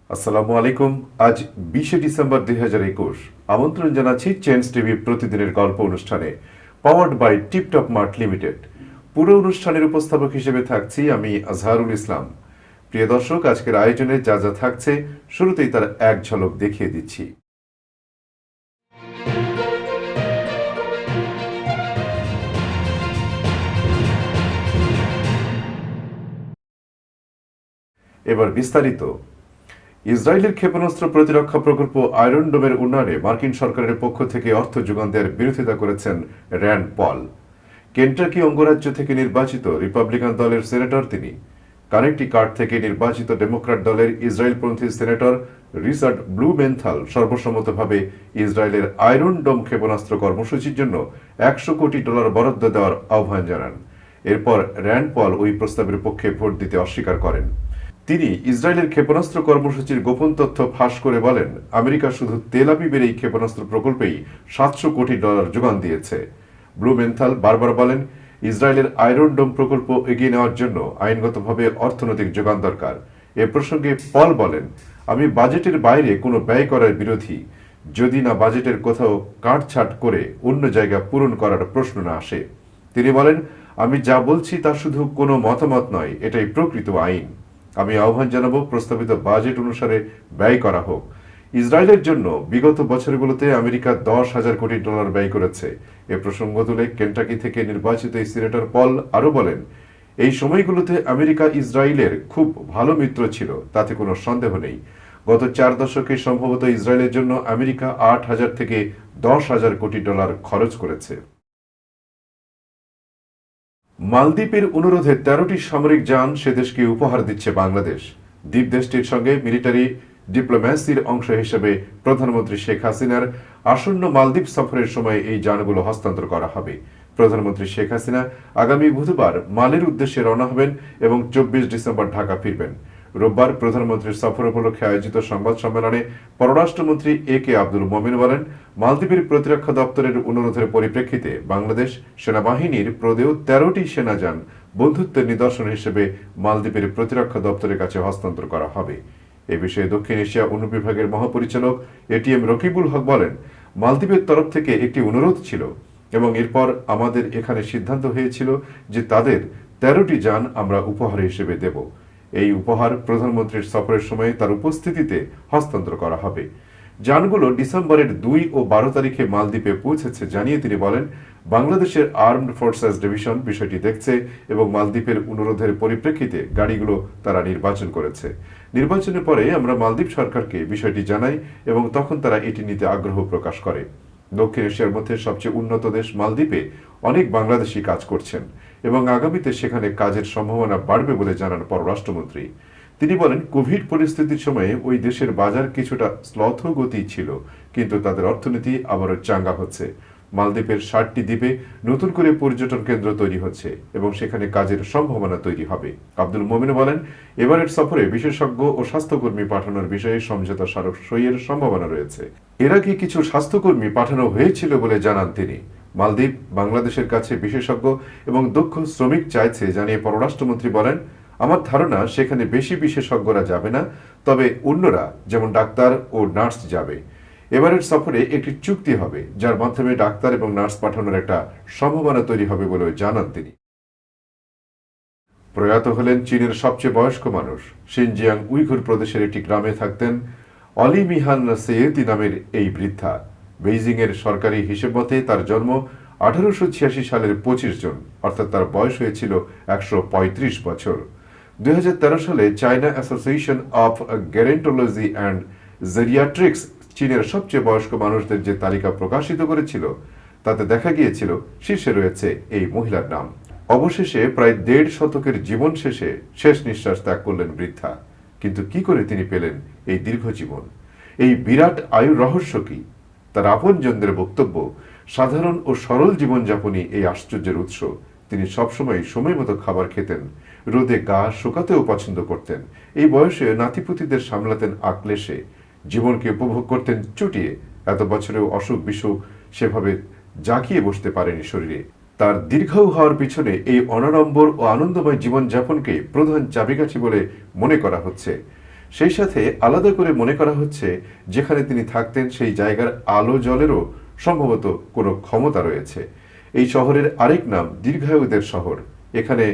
আসসালামু আলাইকুম। আজ 20শে ডিসেম্বর 2021। আমন্ত্রণ জানাচ্ছি চেঞ্জ টিভি প্রতিদিনের গল্প অনুষ্ঠানে, powered by Tiptop mart Limited. পুরো অনুষ্ঠানের উপস্থাপক হিসেবে থাকছি আমি আজহারুল ইসলাম। প্রিয় দর্শক, আজকের আয়োজনে যা যা থাকছে শুরুতেই তার এক ঝলক দেখিয়ে দিচ্ছি। এবার বিস্তারিত। ইসরায়েলের ক্ষেপণাস্ত্র প্রতিরক্ষা প্রকল্প আয়রন ডোমের উন্নয়নে মার্কিন সরকারের পক্ষ থেকে অর্থ যোগান দেওয়ার বিরোধিতা করেছেন র্যান্ড পল। কেন্টাকি অঙ্গরাজ্য থেকে নির্বাচিত রিপাবলিকান দলের সেনেটর তিনি। কানেকটিকাট থেকে নির্বাচিত ডেমোক্র্যাট দলের ইসরায়েলপন্থী সেনেটর রিচার্ড ব্লুমেন্থাল সর্বসম্মতভাবে ইসরায়েলের আয়রন ডোম ক্ষেপণাস্ত্র কর্মসূচির জন্য $100 কোটি বরাদ্দ দেওয়ার আহ্বান জানান। এরপর র্যান্ড পল ওই প্রস্তাবের পক্ষে ভোট দিতে অস্বীকার করেন। তিনি ইসরায়েলের ক্ষেপণাস্ত্র কর্মসূচির গোপন তথ্য ফাঁস করে বলেন, আমেরিকা শুধু তেল আবিবের এই ক্ষেপণাস্ত্র প্রকল্পেই $700 কোটি যোগান দিয়েছে। ব্লুমেন্থাল বারবার বলেন, ইসরায়েলের আয়রন ডোম প্রকল্প এগিয়ে নেওয়ার জন্য আইনগতভাবে অর্থনৈতিক যোগান দরকার। এ প্রসঙ্গে পল বলেন, আমি বাজেটের বাইরে কোনো ব্যয় করার বিরোধী, যদি না বাজেটের কোথাও কাটছাট করে অন্য জায়গা পূরণ করার প্রশ্ন না আসে। তিনি বলেন, আমি যা বলছি তা শুধু কোনো মতামত নয়, এটাই প্রকৃত আইন। আমি আহ্বান জানাবো প্রস্তাবিত বাজেট অনুসারে ব্যয় করা হোক। ইসরায়েলের জন্য বিগত বছরগুলোতে আমেরিকা $10,000 কোটি ব্যয় করেছে। এ প্রসঙ্গ তুলে কেন্টাকি থেকে নির্বাচিত এই সিনেটর পল আরো বলেন, এই সময়গুলোতে আমেরিকা ইসরায়েলের খুব ভালো মিত্র ছিল, তাতে কোনো সন্দেহ নেই। গত 4 দশকে সম্ভবত ইসরায়েলের জন্য আমেরিকা $8,000 থেকে $10,000 কোটি খরচ করেছে। মালদ্বীপের অনুরোধে 13টি সামরিক যান সে দেশকে উপহার দিচ্ছে বাংলাদেশ। দ্বীপ দেশটির সঙ্গে মিলিটারি ডিপ্লোম্যাসির অংশ হিসেবে প্রধানমন্ত্রী শেখ হাসিনার আসন্ন মালদ্বীপ সফরের সময় এই যানগুলো হস্তান্তর করা হবে। প্রধানমন্ত্রী শেখ হাসিনা আগামী বুধবার মালের উদ্দেশ্যে রওনা হবেন এবং 24 ডিসেম্বর ঢাকা ফিরবেন। রোববার প্রধানমন্ত্রীর সফর উপলক্ষে আয়োজিত সংবাদ সম্মেলনে পররাষ্ট্রমন্ত্রী এ কে আব্দুল মোমেন বলেন, মালদ্বীপের প্রতিরক্ষা দপ্তরের অনুরোধের পরিপ্রেক্ষিতে বাংলাদেশ সেনাবাহিনীর প্রদেয় 13টি সেনাযান বন্ধুত্বের নিদর্শন হিসেবে মালদ্বীপের প্রতিরক্ষা দপ্তরের কাছে হস্তান্তর করা হবে। এ বিষয়ে দক্ষিণ এশিয়া অনুবিভাগের মহাপরিচালক এটিএম রকিবুল হক বলেন, মালদ্বীপের তরফ থেকে একটি অনুরোধ ছিল এবং এরপর আমাদের এখানে সিদ্ধান্ত হয়েছিল যে তাদের 13টি যান আমরা উপহার হিসেবে দেব। এই উপহার প্রধানমন্ত্রীর সফরের সময় তার উপস্থিতিতে হস্তান্তর করা হবে। যানগুলো ডিসেম্বরের 2 ও 12 তারিখে মালদ্বীপে পৌঁছেছে জানিয়ে তিনি বলেন, বাংলাদেশের আর্মড ফোর্সেস ডিভিশন বিষয়টি দেখছে এবং মালদ্বীপের অনুরোধের পরিপ্রেক্ষিতে গাড়িগুলো তারা নির্বাচন করেছে। নির্বাচনের পরে আমরা মালদ্বীপ সরকারকে বিষয়টি জানাই এবং তখন তারা এটি নিতে আগ্রহ প্রকাশ করে। দক্ষিণ এশিয়ার মধ্যে সবচেয়ে উন্নত দেশ মালদ্বীপে অনেক বাংলাদেশি কাজ করছেন এবং আগামীতে সেখানে কাজের সম্ভাবনা বাড়বে বলে জানান পররাষ্ট্রমন্ত্রী। তিনি বলেন, কোভিড পরিস্থিতির সময়ে ওই দেশের বাজার কিছুটা শ্লথগতি ছিল, কিন্তু তাদের অর্থনীতি আবারও চাঙ্গা হচ্ছে। মালদ্বীপের 60টি দ্বীপে নতুন করে পর্যটন কেন্দ্র তৈরি হচ্ছে এবং সেখানে কাজের সম্ভাবনা তৈরি হবে। আব্দুল মোমেন বলেন, এবারের সফরে বিশেষজ্ঞ ও স্বাস্থ্যকর্মী পাঠানোর বিষয়ে সমঝোতা স্মারক সইয়ের সম্ভাবনা রয়েছে। এর আগে কিছু স্বাস্থ্যকর্মী পাঠানো হয়েছিল বলে জানান তিনি। মালদ্বীপ বাংলাদেশের কাছে বিশেষজ্ঞ এবং দক্ষ শ্রমিক চাইছে জানিয়ে পররাষ্ট্রমন্ত্রী বলেন, আমার ধারণা সেখানে বেশি বিশেষজ্ঞরা যাবে না, তবে অন্যরা যেমন ডাক্তার ও নার্স যাবে। এবারের সফরে একটি চুক্তি হবে যার মাধ্যমে ডাক্তার এবং নার্স পাঠানোর একটা সম্ভাবনা তৈরি হবে বলে জানান তিনি। প্রয়াত হলেন চীনের সবচেয়ে বয়স্ক মানুষ। শিনজিয়াং উইঘুর প্রদেশের একটি গ্রামে থাকতেন অলি মিহান সেয়েতি নামের এই বৃদ্ধা। বেইজিং এর সরকারি হিসেব মতে তার জন্ম 1886 সালের 25 জুন, অর্থাৎ তার বয়স হয়েছিল 135 বছর। 2013 সালে China association of gerontology and geriatrics চীনের সবচেয়ে বয়স্ক মানুষদের যে তালিকা প্রকাশিত করেছিল তাতে দেখা গিয়েছিল শীর্ষে রয়েছে এই মহিলার নাম। অবশেষে প্রায় 1.5 শতকের জীবন শেষে শেষ নিঃশ্বাস ত্যাগ করলেন বৃদ্ধা। কিন্তু কি করে তিনি পেলেন এই দীর্ঘ জীবন? এই বিরাট আয়ুর রহস্য কি? তার আপনজনদের বক্তব্য, সাধারণ ও সরল জীবনযাপনই এই আশ্চর্যের উৎস। তিনি সবসময় সময় মতো খাবার খেতেন, রোদে গা শুকাতেও পছন্দ করতেন। এই বয়সে নাতিপুতিদের সামলাতেন আক্লেশে, জীবনকে উপভোগ করতেন চুটিয়ে। এত বছরেও অসুখ বিসুখ সেভাবে জাঁকিয়ে বসতে পারেনি শরীরে। তার দীর্ঘায়ু হওয়ার পিছনে এই অনাড়ম্বর ও আনন্দময় জীবনযাপনকে প্রধান চাবিকাঠি বলে মনে করা হচ্ছে। সেই সাথে আলাদা করে মনে করা হচ্ছে যেখানে তিনি থাকতেন সেই জায়গার আলো জলেরও সম্ভবত কোনো ক্ষমতা রয়েছে। এই শহরের আরেক নাম দীর্ঘায়ুদের শহর। এখানে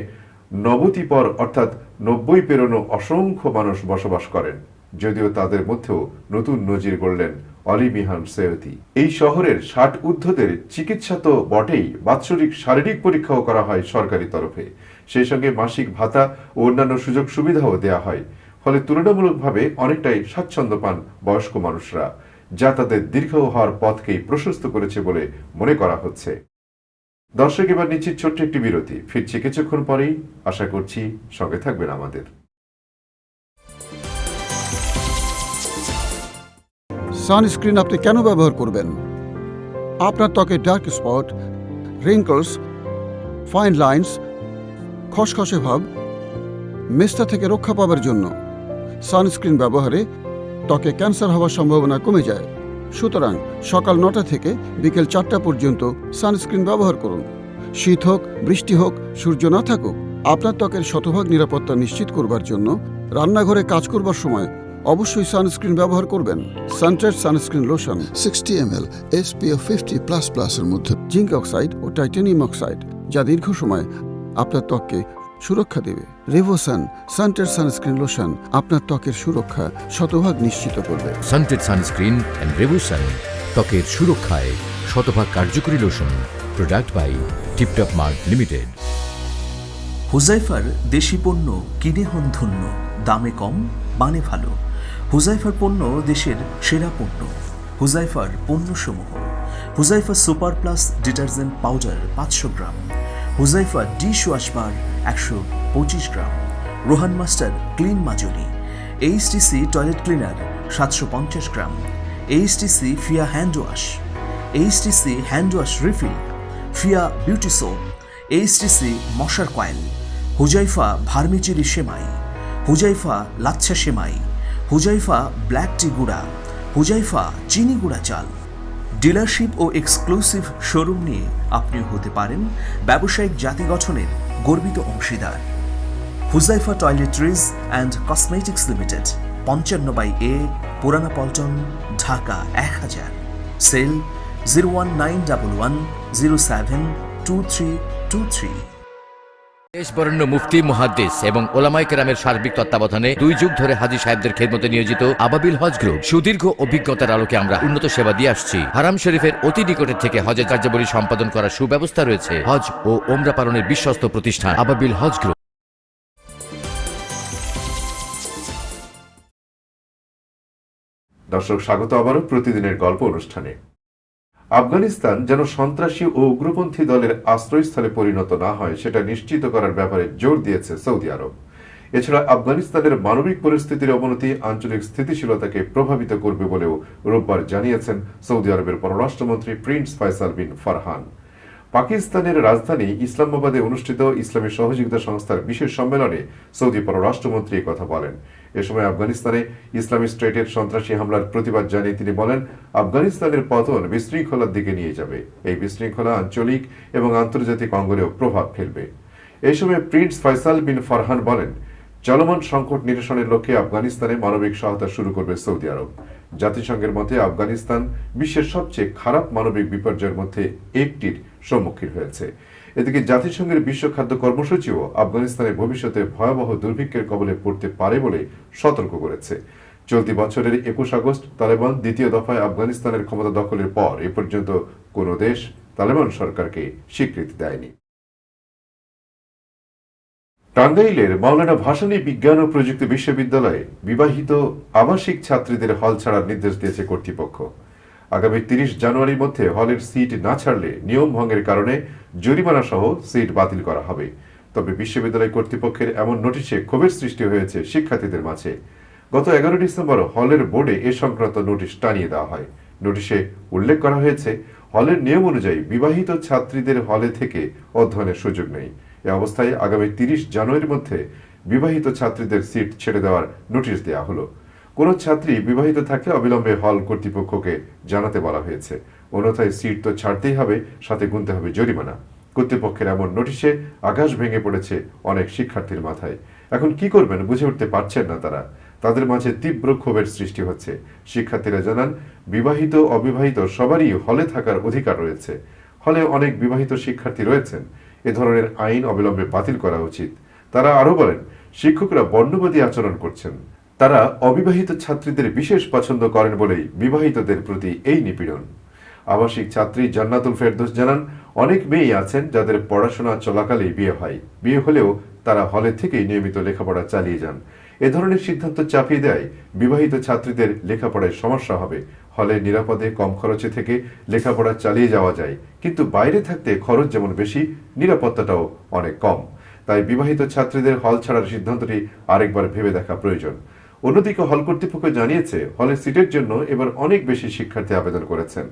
নবতিপর অর্থাৎ 90 পেরোনো অসংখ্য মানুষ বসবাস করেন, যদিও তাদের মধ্যেও নতুন নজির গড়লেন অলি মিহান সৈয়দি। এই শহরের 60 ঊর্ধ্বদের চিকিৎসা তো বটেই, বাৎসরিক শারীরিক পরীক্ষাও করা হয় সরকারি তরফে। সেই সঙ্গে মাসিক ভাতা ও অন্যান্য সুযোগ সুবিধাও দেয়া হয়। ফলে তুলনামূলকভাবে অনেকটাই স্বাচ্ছন্দ্য পান বয়স্ক মানুষরা, যা তাদের দীর্ঘায়ু হওয়ার পথকেই প্রশস্ত করেছে বলে মনে করা হচ্ছে। দর্শক, এবার নিচ্ছি ছোট্ট একটি বিরতি। ফিরছি কিছুক্ষণ পরেই, আশা করছি সঙ্গে থাকবেন আমাদের। সানস্ক্রিন আপনি কেন ব্যবহার করবেন? আপনার ত্বকে dark spot, wrinkles, fine lines, খসখসে ভাব, মেস্তা থেকে রক্ষা পাবার জন্য সানস্ক্রিন ব্যবহারে ত্বকে ক্যান্সার হওয়ার সম্ভাবনা কমে যায়। সুতরাং সকাল 9টা থেকে বিকেল 4টা পর্যন্ত সানস্ক্রিন ব্যবহার করুন। শীত হোক, বৃষ্টি হোক, সূর্য না থাকুক, আপনার ত্বকের শতভাগ নিরাপত্তা নিশ্চিত করবার জন্য রান্নাঘরে কাজ করবার সময় অবশ্যই সানস্ক্রিন ব্যবহার করবেন। সানটেড সানস্ক্রিন লোশন 60 ml SPF 50++ এর মধ্যে জিঙ্ক অক্সাইড ও টাইটানিয়াম অক্সাইড, যা দীর্ঘ সময় আপনার ত্বককে সুরক্ষা দেবে। রেভোসান সানটেড সানস্ক্রিন লোশন আপনার ত্বকের সুরক্ষা শতভাগ নিশ্চিত করবে। সানটেড সানস্ক্রিন এন্ড রেভোসান, ত্বকের সুরক্ষায় শতভাগ কার্যকরী লোশন। Product by Tiptop mart limited. হুজাইফার দেশি পণ্য কিনে হন ধন্য, দামে কম, মানে ভালো। হুজাইফার পণ্য দেশের সেরা পণ্য। হুজাইফার পণ্যসমূহ: Huzaifa super plus detergent powder 500 gram, Huzaifa dish wash bar 125 gram, Rohan master clean মাজনি, HTC toilet cleaner 750 gram, HTC Fia hand wash, HTC hand wash refill, Fia beauty soap, HTC মশার কয়েল, হুজাইফা ভার্মিচুরি সেমাই, হুজাইফা লাচ্ছা সেমাই, হুজাইফা ব্ল্যাক টি গুঁড়া, হুজাইফা চিনি গুঁড়া চাল। ডিলারশিপ ও এক্সক্লুসিভ শোরুম নিয়ে আপনিও হতে পারেন ব্যবসায়িক জাতি গঠনের গর্বিত অংশীদার। Huzaifa toiletries and cosmetics limited, 55/A, পুরানা পল্টন, ঢাকা 1000। সেল 01911072323। দেশ বরেণ্য মুফতি, মুহাদ্দিস এবং ওলামায়ে কেরামের সার্বিক তত্ত্বাবধানে 2 যুগ ধরে হাজী সাহেবদের খেদমতে নিয়োজিত আবাবিল হজ গ্রুপ সুদীর্ঘ অভিজ্ঞতার আলোকে আমরা উন্নত সেবা দিয়ে আসছি। হারাম শরীফের অতি নিকটের থেকে হজের কার্যাবলী সম্পাদন করার সুব্যবস্থা রয়েছে। হজ ও ওমরা পালনের বিশ্বস্ত প্রতিষ্ঠান আবাবিল হজ গ্রুপ। দর্শক, স্বাগত আবারও প্রতিদিনের গল্প অনুষ্ঠানে। আফগানিস্তান যেন সন্ত্রাসী ও উগ্রপন্থী দলের আশ্রয়স্থলে পরিণত না হয় সেটা নিশ্চিত করার ব্যাপারে জোর দিয়েছে সৌদি আরব। এছাড়া আফগানিস্তানের মানবিক পরিস্থিতির অবনতি আঞ্চলিক স্থিতিশীলতাকে প্রভাবিত করবে বলেও রোববার জানিয়েছেন সৌদি আরবের পররাষ্ট্রমন্ত্রী প্রিন্স ফয়সাল বিন ফারহান। পাকিস্তানের রাজধানী ইসলামাবাদে অনুষ্ঠিত ইসলামী সহযোগিতা সংস্থার বিশেষ সম্মেলনে সৌদি পররাষ্ট্রমন্ত্রী কথা বলেন। এ সময় আফগানিস্তানে ইসলামিক স্টেটের সন্ত্রাসী হামলার প্রতিবাদ জানিয়ে তিনি বলেন, আফগানিস্তানের পতন বিশৃঙ্খলার দিকে নিয়ে যাবে। এই বিশৃঙ্খলা আঞ্চলিক এবং আন্তর্জাতিক অঙ্গনেও প্রভাব ফেলবে। এই সময় প্রিন্স ফয়সাল বিন ফারহান বলেন, চলমান সংকট নিরসনের লক্ষ্যে আফগানিস্তানে মানবিক সহায়তা শুরু করবে সৌদি আরব। জাতিসংঘের মতে আফগানিস্তান বিশ্বের সবচেয়ে খারাপ মানবিক বিপর্যয়ের মধ্যে একটির সম্মুখীন হয়েছে। এদিকে জাতিসংঘের বিশ্ব খাদ্য কর্মসূচিও আফগানিস্তানের ভবিষ্যতে ভয়াবহ দুর্ভিক্ষের কবলে পড়তে পারে বলে সতর্ক করেছে। চলতি বছরের 21 আগস্ট তালেবান দ্বিতীয় দফায় আফগানিস্তানের ক্ষমতা দখলের পর এ পর্যন্ত কোনো দেশ তালেবান সরকারকে স্বীকৃতি দেয়নি। টাঙ্গাইলের মাওলানা ভাসানী বিজ্ঞান ও প্রযুক্তি বিশ্ববিদ্যালয়ে বিবাহিত আবাসিক ছাত্রীদের হল ছাড়ার নির্দেশ দিয়েছে কর্তৃপক্ষ। আগামী 30 জানুয়ারির মধ্যে হলের সিট না ছাড়লে নিয়ম ভঙ্গের কারণে জরিমানা সহ সিট বাতিল করা হবে। তবে বিশ্ববিদ্যালয় কর্তৃপক্ষের এমন নোটিশে ক্ষোভের সৃষ্টি হয়েছে শিক্ষার্থীদের মাঝে। গত 11 ডিসেম্বর হলের বোর্ডে এ সংক্রান্ত নোটিশ টানিয়ে দেওয়া হয়। নোটিশে উল্লেখ করা হয়েছে, হলের নিয়ম অনুযায়ী বিবাহিত ছাত্রীদের হলে থেকে অধ্যয়নের সুযোগ নেই। এ অবস্থায় আগামী 30 জানুয়ারির মধ্যে বিবাহিত ছাত্রীদের সিট ছেড়ে দেওয়ার নোটিশ দেওয়া হলো। কোন ছাত্রী বিবাহিত থাকলে অবিলম্বে হল কর্তৃপক্ষকে জানাতে বলা হয়েছে। অন্যথায় সিট তো ছাড়তেই হবে, সাথে গুনতে হবে জরিমানা। কর্তৃপক্ষের এমন নোটিশে আকাশ ভেঙে পড়েছে অনেক শিক্ষার্থীর মাথায়। এখন কি করবেন বুঝে উঠতে পারছেন না তারা। তাদের মাঝে তীব্র ক্ষোভের সৃষ্টি হচ্ছে। শিক্ষার্থীরা জানান, বিবাহিত অবিবাহিত সবারই হলে থাকার অধিকার রয়েছে। হলে অনেক বিবাহিত শিক্ষার্থী রয়েছেন। এ ধরনের আইন অবিলম্বে বাতিল করা উচিত। তারা আরো বলেন, শিক্ষকরা বর্ণবাদী আচরণ করছেন। তারা অবিবাহিত ছাত্রীদের বিশেষ পছন্দ করেন বলেই বিবাহিতদের প্রতি এই নিপীড়ন। আবাসিক ছাত্রী জান্নাতুল ফেরদৌস জানান, অনেক মেয়েই আছেন যাদের পড়াশোনা চলাকালেই বিয়ে হয়। বিয়ে হলেও তারা হলে থেকেই নিয়মিত লেখাপড়া চালিয়ে যান। এ ধরনের সিদ্ধান্ত চাপিয়ে দেয় বিবাহিত ছাত্রীদের লেখাপড়ায় সমস্যা হবে। হলে নিরাপদে কম খরচে থেকে লেখাপড়া চালিয়ে যাওয়া যায়, কিন্তু বাইরে থাকতে খরচ যেমন বেশি, নিরাপত্তাটাও অনেক কম। তাই বিবাহিত ছাত্রীদের হল ছাড়ার সিদ্ধান্তটি আরেকবার ভেবে দেখা প্রয়োজন। অন্যদিকে হল কর্তৃপক্ষ জানিয়েছে, হলে সিটের জন্য এবার অনেক বেশি শিক্ষার্থী আবেদন করেছেন।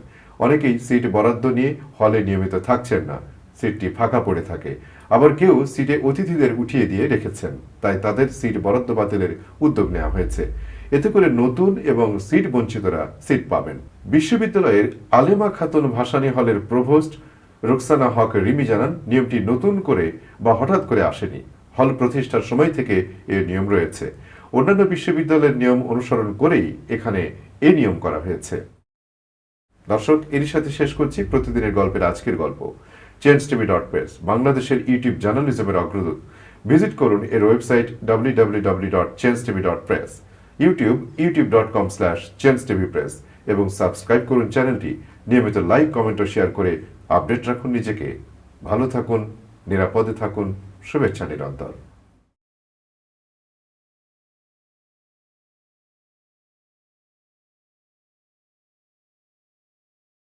অনেকেই সিট বরাদ্দ নিয়ে হলে নিয়মিত থাকছেন না, সিটটি ফাঁকা পড়ে থাকে। আবার কেউ সিটে অতিথিদের উঠিয়ে দিয়ে রেখেছেন, তাই তাদের সিট বরাদ্দ বাতিলের উদ্যোগ নেওয়া হয়েছে। এতে করে নতুন এবং সিট বঞ্চিতরা সিট পাবেন। বিশ্ববিদ্যালয়ের আলেমা খাতুন ভাসানী হলের প্রভোস্ট রুকসানা হক রিমি জানান, নিয়মটি নতুন করে বা হঠাৎ করে আসেনি। হল প্রতিষ্ঠার সময় থেকে এর নিয়ম রয়েছে। অন্যান্য বিশ্ববিদ্যালয়ের নিয়ম অনুসরণ করেই এখানে এই নিয়ম করা হয়েছে। দর্শক, এরই সাথে শেষ করছি প্রতিদিনের গল্পের আজকের গল্প। changetv.press বাংলাদেশের ইউটিউব জার্নালিজমের অগ্রদূত। ভিজিট করুন এর ওয়েবসাইট www.changetv.press, ইউটিউব youtube.com/changetvpress এবং সাবস্ক্রাইব করুন চ্যানেলটি। নিয়মিত লাইক, কমেন্ট ও শেয়ার করে আপডেট রাখুন নিজেকে। ভালো থাকুন, নিরাপদে থাকুন। শুভেচ্ছা নিরন্তর।